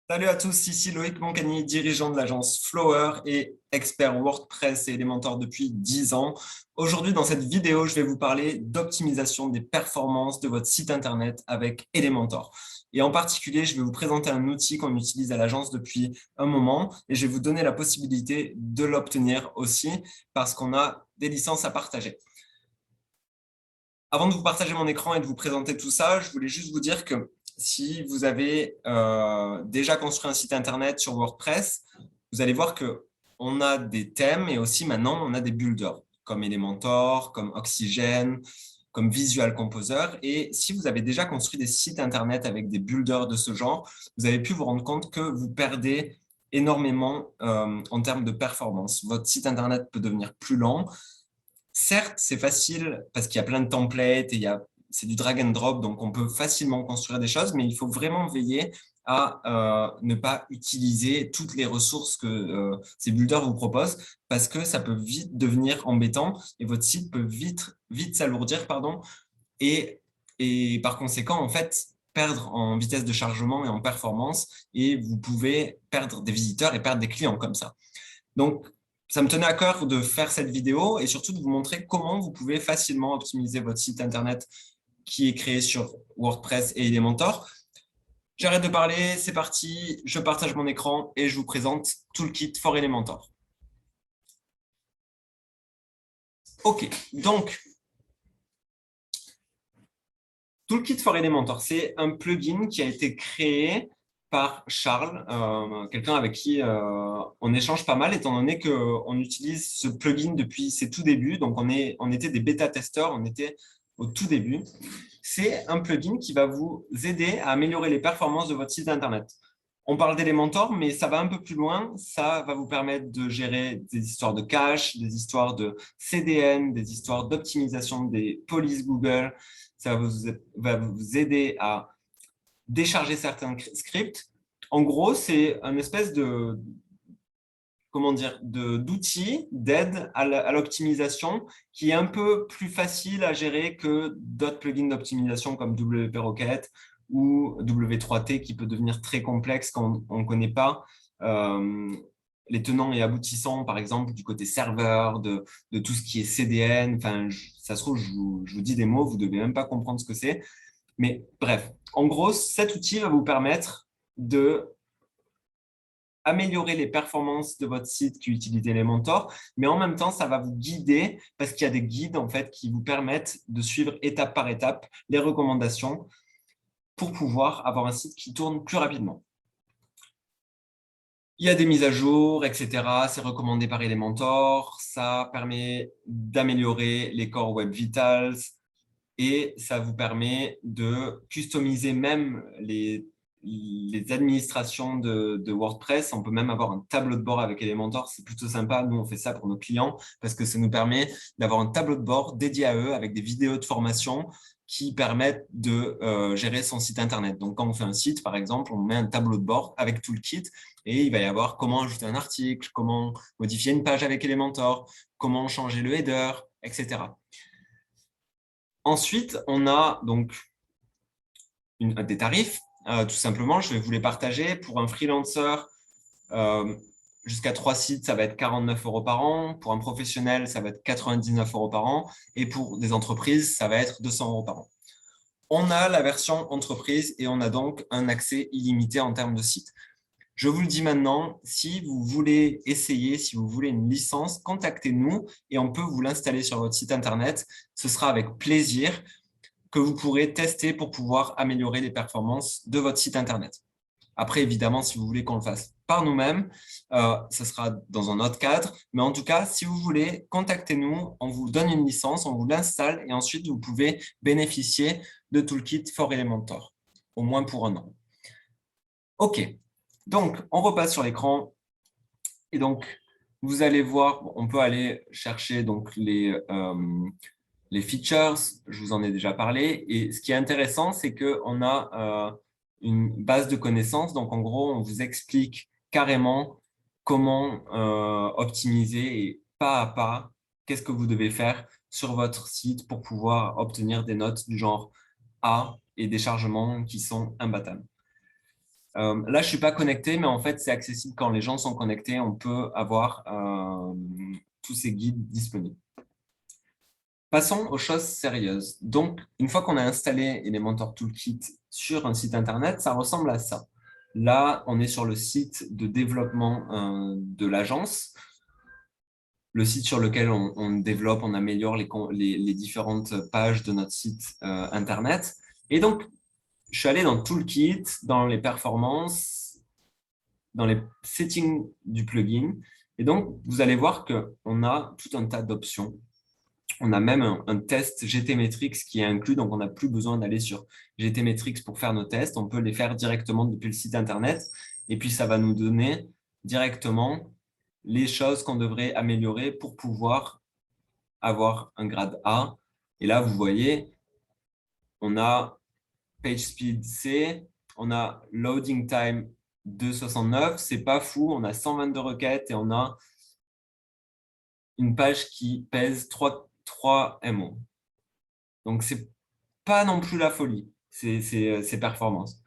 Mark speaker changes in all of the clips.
Speaker 1: Salut à tous, ici Loïc Moncani, dirigeant de l'agence Flower et expert WordPress et Elementor depuis 10 ans. Aujourd'hui, dans cette vidéo, je vais vous parler d'optimisation des performances de votre site internet avec Elementor. Et en particulier, je vais vous présenter un outil qu'on utilise à l'agence depuis un moment et je vais vous donner la possibilité de l'obtenir aussi parce qu'on a des licences à partager. Avant de vous partager mon écran et de vous présenter tout ça, je voulais juste vous dire que si vous avez déjà construit un site internet sur WordPress, vous allez voir qu'on a des thèmes et aussi maintenant on a des builders comme Elementor, comme Oxygen, comme Visual Composer. Et si vous avez déjà construit des sites internet avec des builders de ce genre, vous avez pu vous rendre compte que vous perdez énormément en termes de performance. Votre site internet peut devenir plus lent. Certes, c'est facile parce qu'il y a plein de templates et c'est du drag and drop, donc on peut facilement construire des choses, mais il faut vraiment veiller à ne pas utiliser toutes les ressources que ces builders vous proposent parce que ça peut vite devenir embêtant et votre site peut vite s'alourdir, pardon, et, et par conséquent, en fait, perdre en vitesse de chargement et en performance et vous pouvez perdre des visiteurs et perdre des clients comme ça. Donc, ça me tenait à cœur de faire cette vidéo et surtout de vous montrer comment vous pouvez facilement optimiser votre site internet qui est créé sur WordPress et Elementor. J'arrête de parler, c'est parti, je partage mon écran et je vous présente Toolkit for Elementor. OK, donc Toolkit for Elementor, c'est un plugin qui a été créé par Charles, quelqu'un avec qui on échange pas mal, étant donné qu'on utilise ce plugin depuis ses tout débuts. Donc, on était des bêta-testeurs, on était au tout début. C'est un plugin qui va vous aider à améliorer les performances de votre site Internet. On parle d'Elementor, mais ça va un peu plus loin. Ça va vous permettre de gérer des histoires de cache, des histoires de CDN, des histoires d'optimisation des polices Google. Ça va vous aider à décharger certains scripts. En gros, c'est une espèce de, comment dire, d'outil d'aide à l'optimisation qui est un peu plus facile à gérer que d'autres plugins d'optimisation comme WP Rocket ou W3T qui peut devenir très complexe quand on ne connaît pas les tenants et aboutissants, par exemple, du côté serveur, de tout ce qui est CDN. Enfin, ça se trouve, je vous dis des mots, vous ne devez même pas comprendre ce que c'est. Mais bref, en gros, cet outil va vous permettre de améliorer les performances de votre site qui utilise Elementor, mais en même temps, ça va vous guider parce qu'il y a des guides en fait qui vous permettent de suivre étape par étape les recommandations pour pouvoir avoir un site qui tourne plus rapidement. Il y a des mises à jour, etc. C'est recommandé par Elementor. Ça permet d'améliorer les core web vitals et ça vous permet de customiser même les administrations de WordPress. On peut même avoir un tableau de bord avec Elementor. C'est plutôt sympa. Nous, on fait ça pour nos clients parce que ça nous permet d'avoir un tableau de bord dédié à eux avec des vidéos de formation qui permettent de gérer son site internet. Donc, quand on fait un site, par exemple, on met un tableau de bord avec tout le kit et il va y avoir comment ajouter un article, comment modifier une page avec Elementor, comment changer le header, etc. Ensuite, on a donc des tarifs. Tout simplement, je vais vous les partager. Pour un freelancer, jusqu'à 3 sites, ça va être 49 € par an. Pour un professionnel, ça va être 99 € par an. Et pour des entreprises, ça va être 200 € par an. On a la version entreprise et on a donc un accès illimité en termes de sites. Je vous le dis maintenant, si vous voulez essayer, si vous voulez une licence, contactez-nous et on peut vous l'installer sur votre site internet. Ce sera avec plaisir que vous pourrez tester pour pouvoir améliorer les performances de votre site internet. Après, évidemment, si vous voulez qu'on le fasse par nous-mêmes, ce sera dans un autre cadre. Mais en tout cas, si vous voulez, contactez-nous, on vous donne une licence, on vous l'installe et ensuite, vous pouvez bénéficier de Toolkit for Elementor, au moins pour un an. OK, donc on repasse sur l'écran. Et donc, vous allez voir, on peut aller chercher donc les features, je vous en ai déjà parlé. Et ce qui est intéressant, c'est qu'on a une base de connaissances. Donc, en gros, on vous explique carrément comment optimiser et pas à pas, qu'est-ce que vous devez faire sur votre site pour pouvoir obtenir des notes du genre A et des chargements qui sont imbattables. Là, je suis pas connecté, mais en fait, c'est accessible quand les gens sont connectés. On peut avoir tous ces guides disponibles. Passons aux choses sérieuses. Donc, une fois qu'on a installé Elementor Toolkit sur un site Internet, ça ressemble à ça. Là, on est sur le site de développement de l'agence, le site sur lequel on développe, on améliore les différentes pages de notre site Internet. Et donc, je suis allé dans Toolkit, dans les performances, dans les settings du plugin. Et donc, vous allez voir qu'on a tout un tas d'options. On a même un test GTmetrix qui est inclus, donc on n'a plus besoin d'aller sur GTmetrix pour faire nos tests. On peut les faire directement depuis le site Internet. Et puis, ça va nous donner directement les choses qu'on devrait améliorer pour pouvoir avoir un grade A. Et là, vous voyez, on a page speed C, on a loading time 2,69. C'est pas fou, on a 122 requêtes et on a une page qui pèse 3 MO. Donc, c'est pas non plus la folie, ces performances.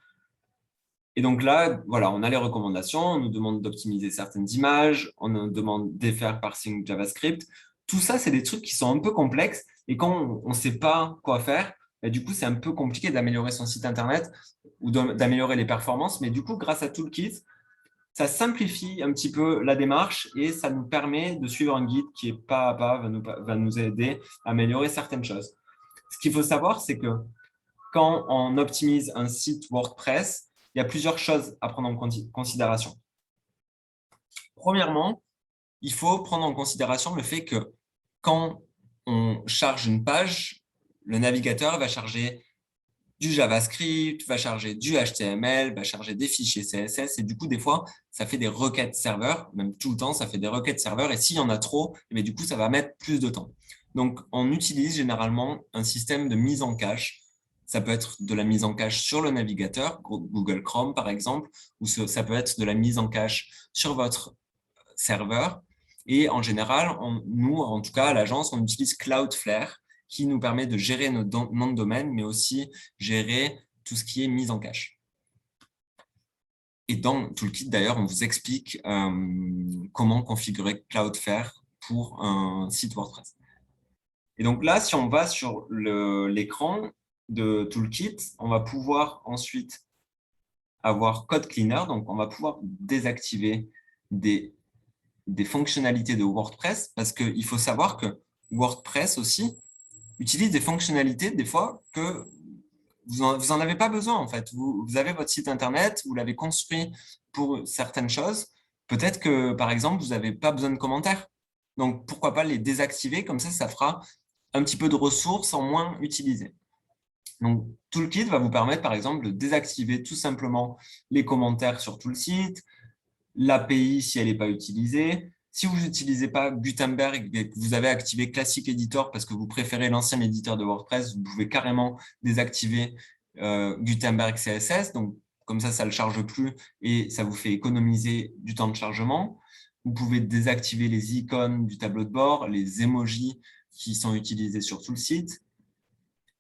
Speaker 1: Et donc là, voilà, on a les recommandations, on nous demande d'optimiser certaines images, on nous demande de faire parsing JavaScript. Tout ça, c'est des trucs qui sont un peu complexes et quand on ne sait pas quoi faire, bah, du coup, c'est un peu compliqué d'améliorer son site Internet ou d'améliorer les performances. Mais du coup, grâce à Toolkit, ça simplifie un petit peu la démarche et ça nous permet de suivre un guide qui est pas à pas, va nous aider à améliorer certaines choses. Ce qu'il faut savoir, c'est que quand on optimise un site WordPress, il y a plusieurs choses à prendre en considération. Premièrement, il faut prendre en considération le fait que quand on charge une page, le navigateur va charger du JavaScript, va charger du HTML, va charger des fichiers CSS et du coup, des fois, ça fait des requêtes serveurs, même tout le temps, ça fait des requêtes serveurs et s'il y en a trop, du coup, ça va mettre plus de temps. Donc, on utilise généralement un système de mise en cache. Ça peut être de la mise en cache sur le navigateur, Google Chrome par exemple, ou ça peut être de la mise en cache sur votre serveur. Et en général, nous, en tout cas à l'agence, on utilise Cloudflare qui nous permet de gérer nos noms de domaine, mais aussi gérer tout ce qui est mise en cache. Et dans Toolkit, d'ailleurs, on vous explique comment configurer Cloudflare pour un site WordPress. Et donc là, si on va sur l'écran de Toolkit, on va pouvoir ensuite avoir Code Cleaner. Donc, on va pouvoir désactiver des fonctionnalités de WordPress parce qu'il faut savoir que WordPress aussi utilise des fonctionnalités des fois que vous en avez pas besoin en fait. Vous avez votre site internet, vous l'avez construit pour certaines choses. Peut-être que par exemple, vous n'avez pas besoin de commentaires. Donc, pourquoi pas les désactiver? Comme ça fera un petit peu de ressources en moins utilisées. Donc, Toolkit va vous permettre, par exemple, de désactiver tout simplement les commentaires sur tout le site, l'API si elle n'est pas utilisée. Si vous n'utilisez pas Gutenberg et que vous avez activé Classic Editor parce que vous préférez l'ancien éditeur de WordPress, vous pouvez carrément désactiver Gutenberg CSS. Donc, comme ça ne le charge plus et ça vous fait économiser du temps de chargement. Vous pouvez désactiver les icônes du tableau de bord, les emojis qui sont utilisés sur tout le site.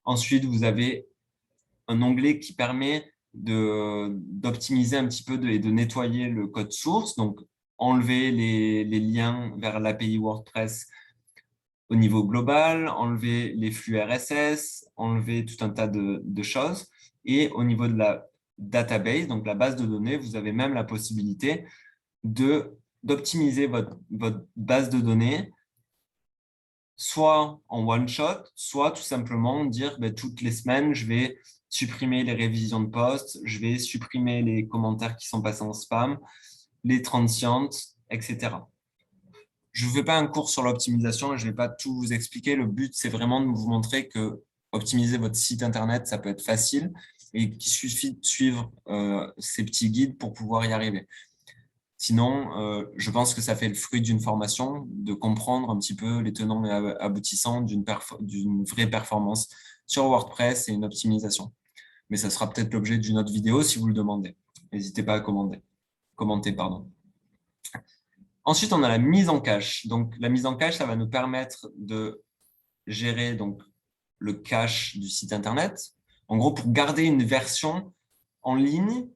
Speaker 1: Ensuite, vous avez un onglet qui permet d'optimiser un petit peu et de nettoyer le code source. Donc, enlever les liens vers l'API WordPress au niveau global, enlever les flux RSS, enlever tout un tas de choses. Et au niveau de la database, donc la base de données, vous avez même la possibilité d'optimiser votre base de données soit en one shot, soit tout simplement dire toutes les semaines, je vais supprimer les révisions de posts, je vais supprimer les commentaires qui sont passés en spam, les transients, etc. Je ne fais pas un cours sur l'optimisation, je ne vais pas tout vous expliquer. Le but, c'est vraiment de vous montrer que optimiser votre site internet, ça peut être facile et qu'il suffit de suivre ces petits guides pour pouvoir y arriver. Sinon, je pense que ça fait le fruit d'une formation, de comprendre un petit peu les tenants et aboutissants d'une vraie performance sur WordPress et une optimisation. Mais ça sera peut-être l'objet d'une autre vidéo si vous le demandez. N'hésitez pas à commenter. Ensuite, on a la mise en cache. Donc, la mise en cache, ça va nous permettre de gérer donc, le cache du site Internet. En gros, pour garder une version en ligne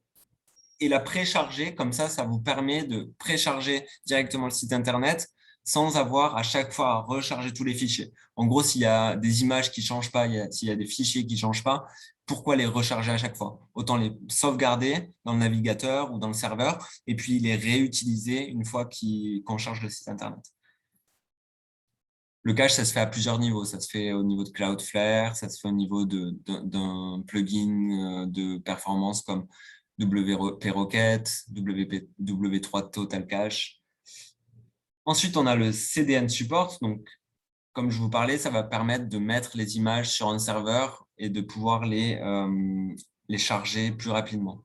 Speaker 1: et la précharger. Comme ça vous permet de précharger directement le site internet sans avoir à chaque fois à recharger tous les fichiers. En gros, s'il y a des images qui ne changent pas, s'il y a des fichiers qui ne changent pas, pourquoi les recharger à chaque fois? Autant les sauvegarder dans le navigateur ou dans le serveur et puis les réutiliser une fois qu'on charge le site internet. Le cache, ça se fait à plusieurs niveaux. Ça se fait au niveau de Cloudflare, ça se fait au niveau d'un plugin de performance comme WP Rocket, W3 Total Cache. Ensuite, on a le CDN Support. Donc, comme je vous parlais, ça va permettre de mettre les images sur un serveur et de pouvoir les charger plus rapidement.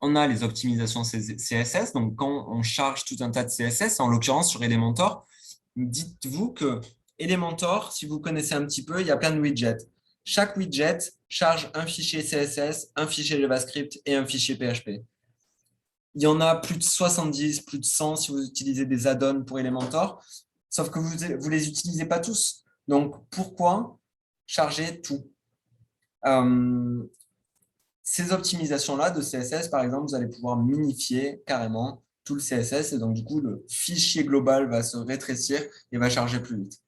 Speaker 1: On a les optimisations CSS. Donc, quand on charge tout un tas de CSS, en l'occurrence sur Elementor, dites-vous que Elementor, si vous connaissez un petit peu, il y a plein de widgets. Chaque widget charge un fichier CSS, un fichier JavaScript et un fichier PHP. Il y en a plus de 70, plus de 100 si vous utilisez des add-ons pour Elementor, sauf que vous ne les utilisez pas tous. Donc, pourquoi charger tout? Ces optimisations-là de CSS, par exemple, vous allez pouvoir minifier carrément tout le CSS et donc, du coup, le fichier global va se rétrécir et va charger plus vite.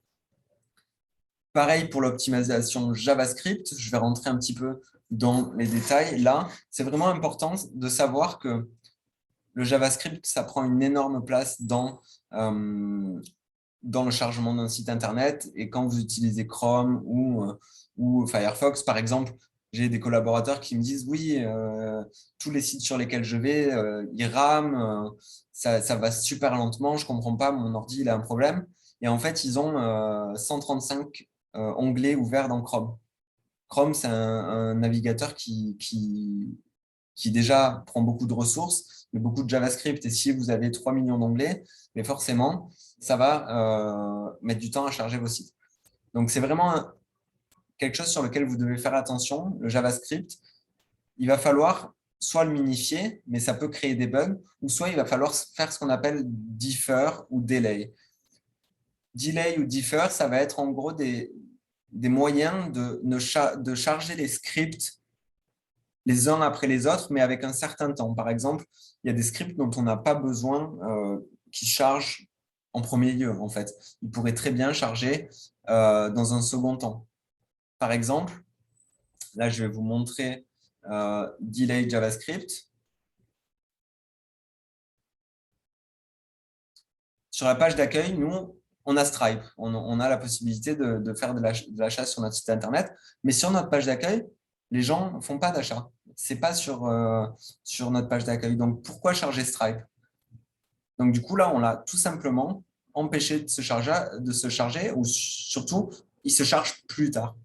Speaker 1: Pareil pour l'optimisation JavaScript, je vais rentrer un petit peu dans les détails. Là, c'est vraiment important de savoir que le JavaScript, ça prend une énorme place dans le chargement d'un site Internet. Et quand vous utilisez Chrome ou Firefox, par exemple, j'ai des collaborateurs qui me disent « Oui, tous les sites sur lesquels je vais, ils rament, ça va super lentement, je ne comprends pas, mon ordi, il a un problème. » Et en fait, ils ont 135 onglets ouverts dans Chrome. Chrome, c'est un navigateur qui déjà prend beaucoup de ressources, mais beaucoup de JavaScript. Et si vous avez 3 millions d'onglets, mais forcément, ça va mettre du temps à charger vos sites. Donc, c'est vraiment quelque chose sur lequel vous devez faire attention. Le JavaScript, il va falloir soit le minifier, mais ça peut créer des bugs, ou soit il va falloir faire ce qu'on appelle defer ou delay. Delay ou defer, ça va être en gros des moyens de charger les scripts les uns après les autres, mais avec un certain temps. Par exemple, il y a des scripts dont on n'a pas besoin qui chargent en premier lieu, en fait. Ils pourraient très bien charger dans un second temps. Par exemple, là, je vais vous montrer Delay JavaScript. Sur la page d'accueil, nous, on a Stripe. On a la possibilité de faire de l'achat sur notre site Internet. Mais sur notre page d'accueil, les gens ne font pas d'achat. Ce n'est pas sur notre page d'accueil. Donc, pourquoi charger Stripe? Donc, du coup, là, on l'a tout simplement empêché de se charger ou surtout, il se charge plus tard.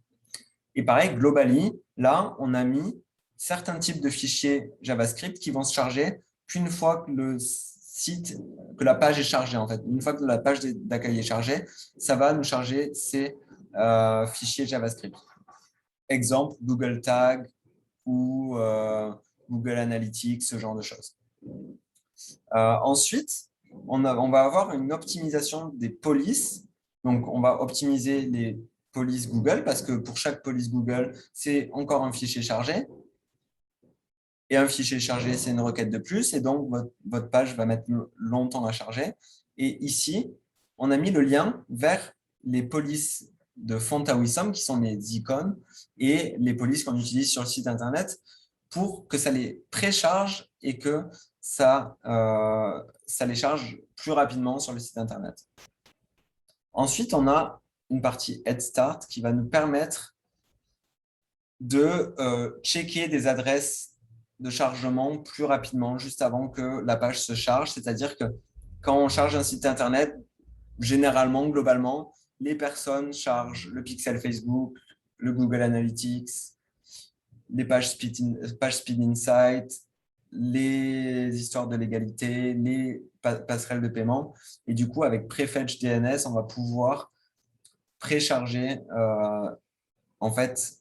Speaker 1: Et pareil, Globally, là, on a mis certains types de fichiers JavaScript qui vont se charger qu'une fois que la page est chargée, en fait. Une fois que la page d'accueil est chargée, ça va nous charger ces fichiers JavaScript. Exemple, Google Tag ou Google Analytics, ce genre de choses. Ensuite, on va avoir une optimisation des polices. Donc, on va optimiser les polices Google parce que pour chaque police Google, c'est encore un fichier chargé. Et un fichier chargé, c'est une requête de plus. Et donc, votre page va mettre longtemps à charger. Et ici, on a mis le lien vers les polices de Fontawism, qui sont les icônes, et les polices qu'on utilise sur le site Internet pour que ça les précharge et que ça les charge plus rapidement sur le site Internet. Ensuite, on a une partie Head Start qui va nous permettre de checker des adresses de chargement plus rapidement, juste avant que la page se charge. C'est-à-dire que quand on charge un site Internet, généralement, globalement, les personnes chargent le pixel Facebook, le Google Analytics, les pages Speed Insight, les histoires de légalité, les passerelles de paiement. Et du coup, avec Prefetch DNS, on va pouvoir précharger, en fait,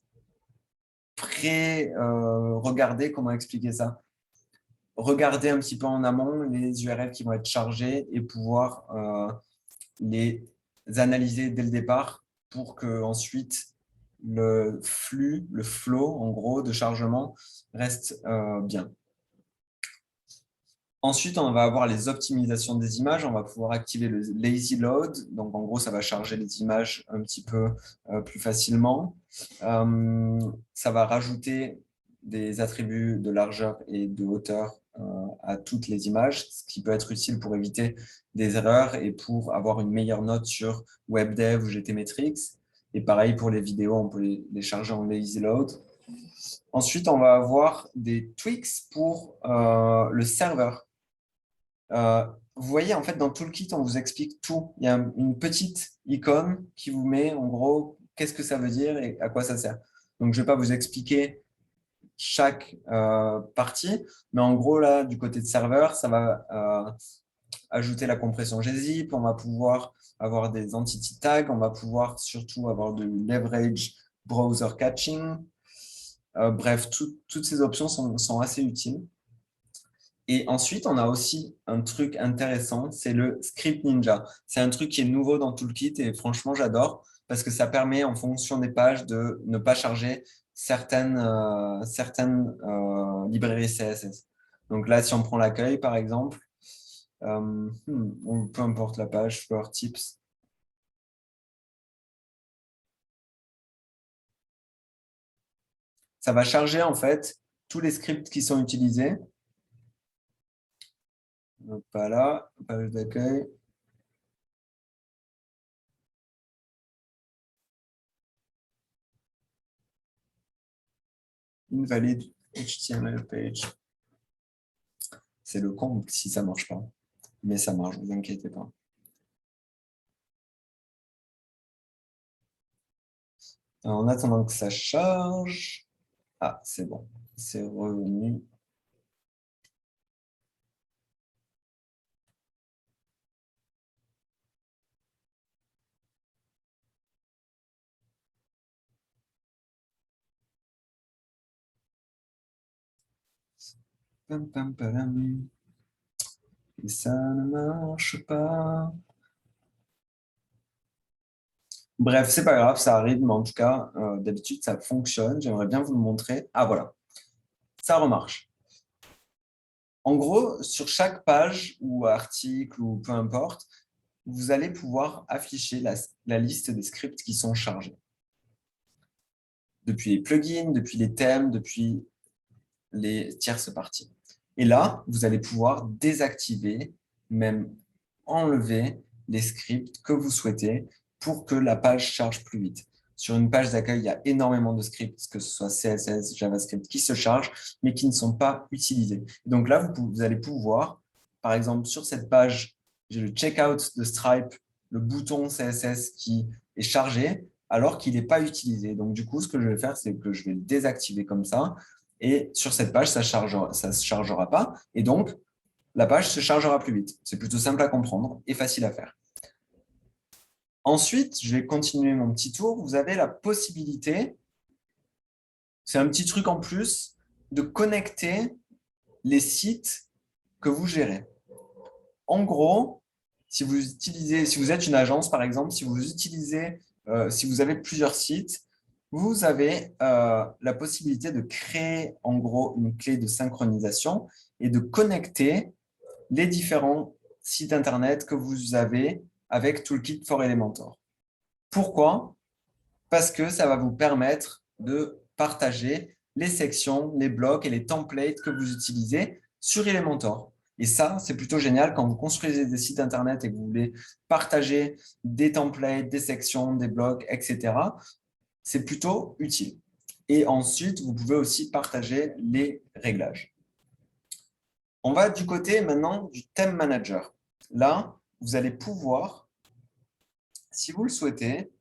Speaker 1: regarder comment expliquer ça. Regarder un petit peu en amont les URL qui vont être chargés et pouvoir les analyser dès le départ pour que ensuite le flux, le flow en gros de chargement reste bien. Ensuite, on va avoir les optimisations des images. On va pouvoir activer le lazy load. Donc, en gros, ça va charger les images un petit peu plus facilement. Ça va rajouter des attributs de largeur et de hauteur à toutes les images, ce qui peut être utile pour éviter des erreurs et pour avoir une meilleure note sur WebDev ou GTmetrix. Et pareil pour les vidéos, on peut les charger en lazy load. Ensuite, on va avoir des tweaks pour le serveur. Vous voyez, en fait, dans Toolkit, on vous explique tout. Il y a une petite icône qui vous met, en gros, qu'est-ce que ça veut dire et à quoi ça sert. Donc, je ne vais pas vous expliquer chaque partie, mais en gros, là, du côté de serveur, ça va ajouter la compression gzip, on va pouvoir avoir des entity tags, on va pouvoir surtout avoir de leverage browser catching. Bref, toutes ces options sont assez utiles. Et ensuite, on a aussi un truc intéressant, c'est le Script Ninja. C'est un truc qui est nouveau dans Toolkit et franchement, j'adore parce que ça permet, en fonction des pages, de ne pas charger certaines librairies CSS. Donc là, si on prend l'accueil, par exemple, ou peu importe la page, Floor Tips, ça va charger en fait tous les scripts qui sont utilisés. Donc, pas là, page d'accueil. Invalid HTML page. C'est le comble si ça ne marche pas. Mais ça marche, ne vous inquiétez pas. En attendant que ça charge. Ah, c'est bon. C'est revenu. Pam, pam, pam. Et ça ne marche pas. Bref, c'est pas grave, ça arrive, mais en tout cas, d'habitude, ça fonctionne. J'aimerais bien vous le montrer. Ah, voilà, ça remarche. En gros, sur chaque page ou article ou peu importe, vous allez pouvoir afficher la liste des scripts qui sont chargés. Depuis les plugins, depuis les thèmes, depuis les tierces parties. Et là, vous allez pouvoir désactiver, même enlever les scripts que vous souhaitez pour que la page charge plus vite. Sur une page d'accueil, il y a énormément de scripts, que ce soit CSS, JavaScript, qui se chargent, mais qui ne sont pas utilisés. Donc là, vous allez pouvoir, par exemple, sur cette page, j'ai le checkout de Stripe, le bouton CSS qui est chargé, alors qu'il n'est pas utilisé. Donc du coup, ce que je vais faire, c'est que je vais le désactiver comme ça. Et sur cette page, ça ne se chargera pas. Et donc, la page se chargera plus vite. C'est plutôt simple à comprendre et facile à faire. Ensuite, je vais continuer mon petit tour. Vous avez la possibilité, c'est un petit truc en plus, de connecter les sites que vous gérez. En gros, si vous êtes une agence, par exemple, si vous avez plusieurs sites, vous avez la possibilité de créer en gros une clé de synchronisation et de connecter les différents sites Internet que vous avez avec Toolkit for Elementor. Pourquoi? Parce que ça va vous permettre de partager les sections, les blocs et les templates que vous utilisez sur Elementor. Et ça, c'est plutôt génial quand vous construisez des sites Internet et que vous voulez partager des templates, des sections, des blocs, etc. C'est plutôt utile. Et ensuite, vous pouvez aussi partager les réglages. On va du côté maintenant du theme manager. Là, vous allez pouvoir, si vous le souhaitez,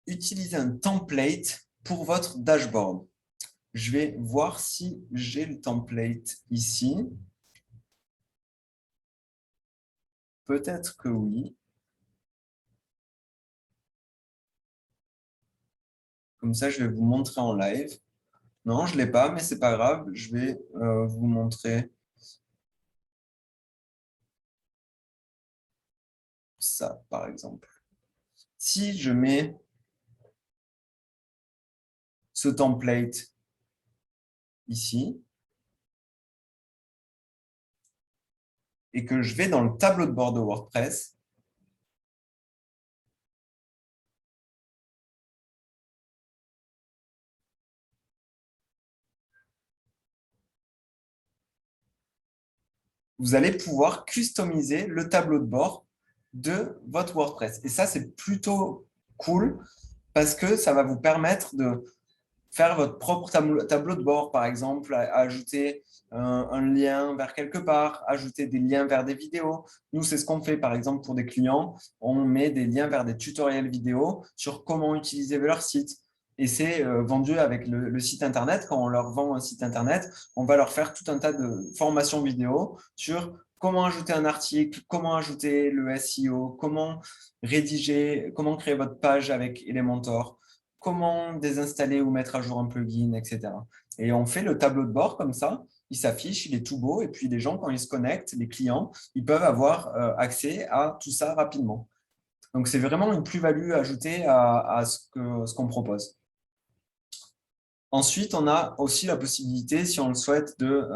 Speaker 1: utiliser un template pour votre dashboard. Je vais voir si j'ai le template ici. Peut-être que oui. Comme ça, je vais vous montrer en live. Non, je ne l'ai pas, mais ce n'est pas grave. Je vais vous montrer ça, par exemple. Si je mets ce template ici, et que je vais dans le tableau de bord de WordPress, vous allez pouvoir customiser le tableau de bord de votre WordPress. Et ça, c'est plutôt cool parce que ça va vous permettre de faire votre propre tableau de bord, par exemple, ajouter un lien vers quelque part, ajouter des liens vers des vidéos. Nous, c'est ce qu'on fait, par exemple, pour des clients. On met des liens vers des tutoriels vidéo sur comment utiliser leur site. Et c'est vendu avec le site Internet. Quand on leur vend un site Internet, on va leur faire tout un tas de formations vidéo sur comment ajouter un article, comment ajouter le SEO, comment rédiger, comment créer votre page avec Elementor, comment désinstaller ou mettre à jour un plugin, etc. Et on fait le tableau de bord comme ça, il s'affiche, il est tout beau, et puis les gens, quand ils se connectent, les clients, ils peuvent avoir accès à tout ça rapidement. Donc, c'est vraiment une plus-value ajoutée à ce qu'on propose. Ensuite, on a aussi la possibilité, si on le souhaite, de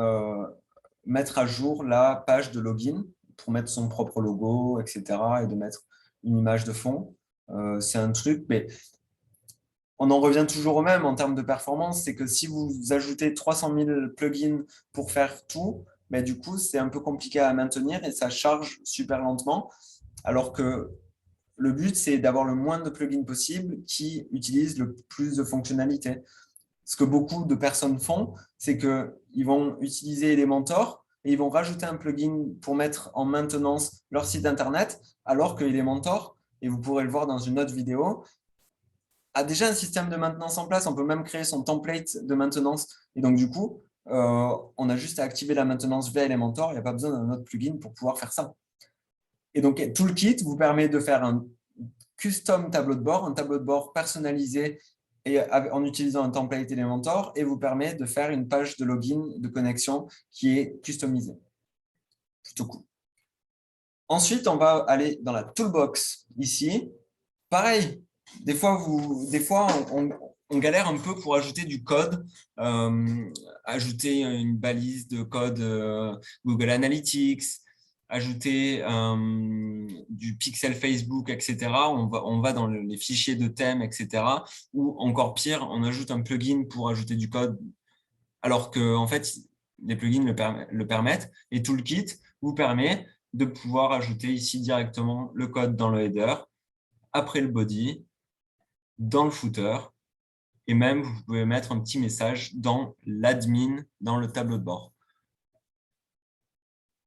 Speaker 1: mettre à jour la page de login pour mettre son propre logo, etc. et de mettre une image de fond. C'est un truc, mais on en revient toujours au même en termes de performance, c'est que si vous ajoutez 300 000 plugins pour faire tout, mais du coup, c'est un peu compliqué à maintenir et ça charge super lentement, alors que le but, c'est d'avoir le moins de plugins possible qui utilisent le plus de fonctionnalités. Ce que beaucoup de personnes font, c'est qu'ils vont utiliser Elementor et ils vont rajouter un plugin pour mettre en maintenance leur site Internet, alors que Elementor, et vous pourrez le voir dans une autre vidéo, a déjà un système de maintenance en place. On peut même créer son template de maintenance. Et donc, du coup, on a juste à activer la maintenance via Elementor. Il n'y a pas besoin d'un autre plugin pour pouvoir faire ça. Et donc, Toolkit vous permet de faire un custom tableau de bord, un tableau de bord personnalisé et en utilisant un template Elementor et vous permet de faire une page de login, de connexion qui est customisée. Plutôt cool. Ensuite, on va aller dans la toolbox ici. Pareil, des fois on galère un peu pour ajouter du code, ajouter une balise de code Google Analytics, ajouter du pixel Facebook, etc. On va dans les fichiers de thème, etc. Ou encore pire, on ajoute un plugin pour ajouter du code, alors que en fait, les plugins le permettent. Et Toolkit vous permet de pouvoir ajouter ici directement le code dans le header, après le body, dans le footer, et même vous pouvez mettre un petit message dans l'admin, dans le tableau de bord.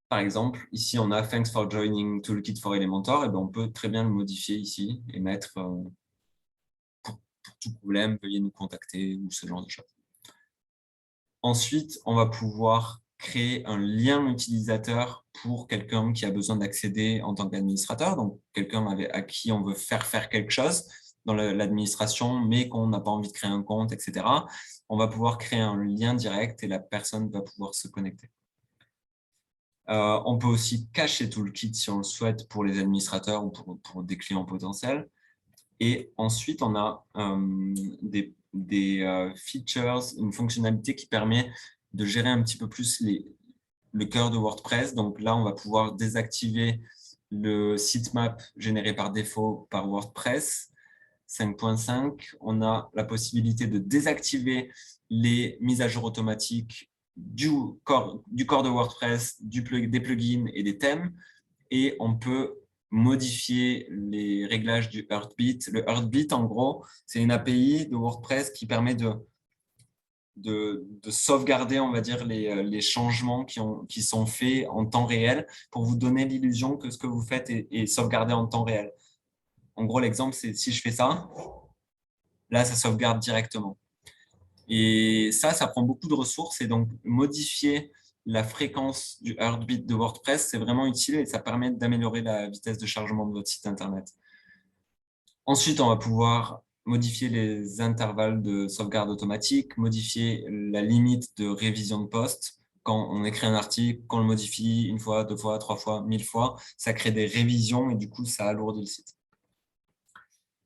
Speaker 1: Par exemple, ici on a Thanks for joining Toolkit for Elementor, et bien on peut très bien le modifier ici et mettre pour tout problème, veuillez nous contacter ou ce genre de choses. Ensuite, on va pouvoir créer un lien utilisateur pour quelqu'un qui a besoin d'accéder en tant qu'administrateur, donc quelqu'un à qui on veut faire quelque chose dans l'administration, mais qu'on n'a pas envie de créer un compte, etc. On va pouvoir créer un lien direct et la personne va pouvoir se connecter. On peut aussi cacher Toolkit si on le souhaite pour les administrateurs ou pour des clients potentiels. Et ensuite, on a des features, une fonctionnalité qui permet de gérer un petit peu plus le cœur de WordPress. Donc là, on va pouvoir désactiver le sitemap généré par défaut par WordPress 5.5. On a la possibilité de désactiver les mises à jour automatiques du corps de WordPress, des plugins et des thèmes. Et on peut modifier les réglages du Heartbeat. Le Heartbeat, en gros, c'est une API de WordPress qui permet de sauvegarder, on va dire, les changements qui sont faits en temps réel pour vous donner l'illusion que ce que vous faites est sauvegardé en temps réel. En gros, l'exemple, c'est si je fais ça, là, ça sauvegarde directement. Et ça prend beaucoup de ressources et donc modifier la fréquence du Heartbeat de WordPress, c'est vraiment utile et ça permet d'améliorer la vitesse de chargement de votre site Internet. Ensuite, on va pouvoir modifier les intervalles de sauvegarde automatique, modifier la limite de révision de poste. Quand on écrit un article, qu'on le modifie une fois, deux fois, trois fois, 1000 fois, ça crée des révisions et du coup, ça alourdit le site.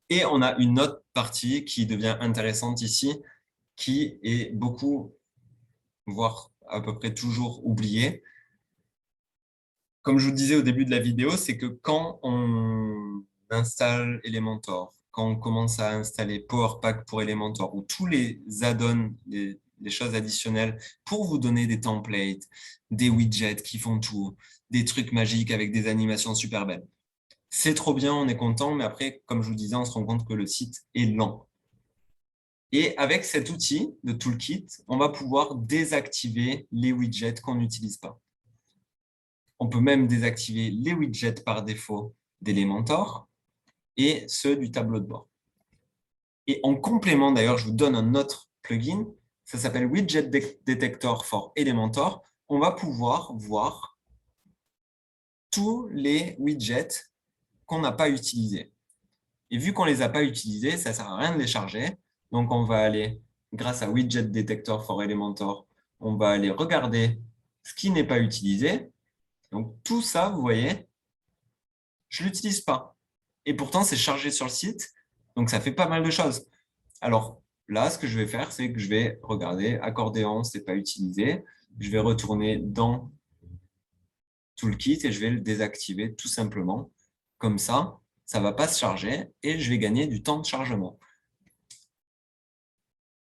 Speaker 1: Et on a une autre partie qui devient intéressante ici, qui est beaucoup, voire à peu près toujours oubliée. comme je vous disais au début de la vidéo, c'est que quand on installe Elementor, quand on commence à installer PowerPack pour Elementor ou tous les add-ons, les choses additionnelles pour vous donner des templates, des widgets qui font tout, des trucs magiques avec des animations super belles. C'est trop bien, on est content, mais après, comme je vous disais, on se rend compte que le site est lent. Et avec cet outil de Toolkit, on va pouvoir désactiver les widgets qu'on n'utilise pas. On peut même désactiver les widgets par défaut d'Elementor et ceux du tableau de bord. Et en complément, d'ailleurs, je vous donne un autre plugin, ça s'appelle Widget Detector for Elementor. On va pouvoir voir tous les widgets qu'on n'a pas utilisés. Et vu qu'on ne les a pas utilisés, ça ne sert à rien de les charger. Donc, on va aller, grâce à Widget Detector for Elementor, on va aller regarder ce qui n'est pas utilisé. Donc, tout ça, vous voyez, je ne l'utilise pas. Et pourtant, c'est chargé sur le site. Donc, ça fait pas mal de choses. Alors, là, ce que je vais faire, c'est que je vais regarder accordéon, ce n'est pas utilisé. Je vais retourner dans Toolkit et je vais le désactiver tout simplement. Comme ça ne va pas se charger et je vais gagner du temps de chargement.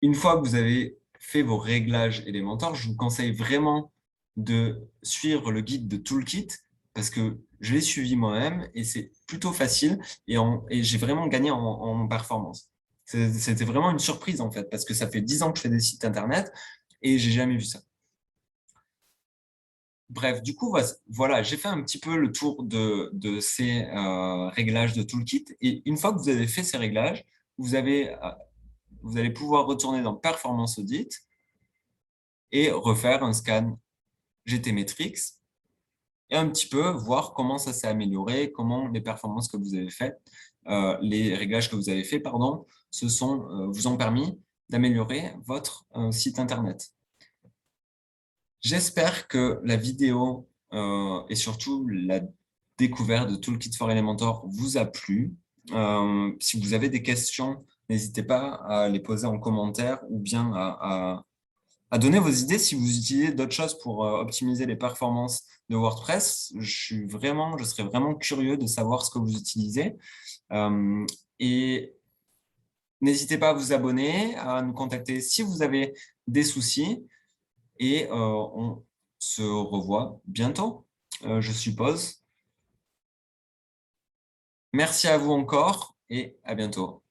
Speaker 1: Une fois que vous avez fait vos réglages Elementor, je vous conseille vraiment de suivre le guide de Toolkit parce que je l'ai suivi moi-même et c'est plutôt facile et j'ai vraiment gagné en performance. C'était vraiment une surprise en fait parce que ça fait 10 ans que je fais des sites internet et j'ai jamais vu ça. Bref, du coup, voilà, j'ai fait un petit peu le tour de ces réglages de Toolkit et une fois que vous avez fait ces réglages, vous allez pouvoir retourner dans Performance Audit et refaire un scan GTmetrix et un petit peu voir comment ça s'est amélioré, comment les performances que vous avez faites, les réglages que vous avez faits, pardon, vous ont permis d'améliorer votre site Internet. J'espère que la vidéo et surtout la découverte de Toolkit for Elementor vous a plu. Si vous avez des questions, n'hésitez pas à les poser en commentaire ou bien à donner vos idées si vous utilisez d'autres choses pour optimiser les performances de WordPress. Je serais vraiment curieux de savoir ce que vous utilisez. Et n'hésitez pas à vous abonner, à nous contacter si vous avez des soucis. Et on se revoit bientôt, je suppose. Merci à vous encore et à bientôt.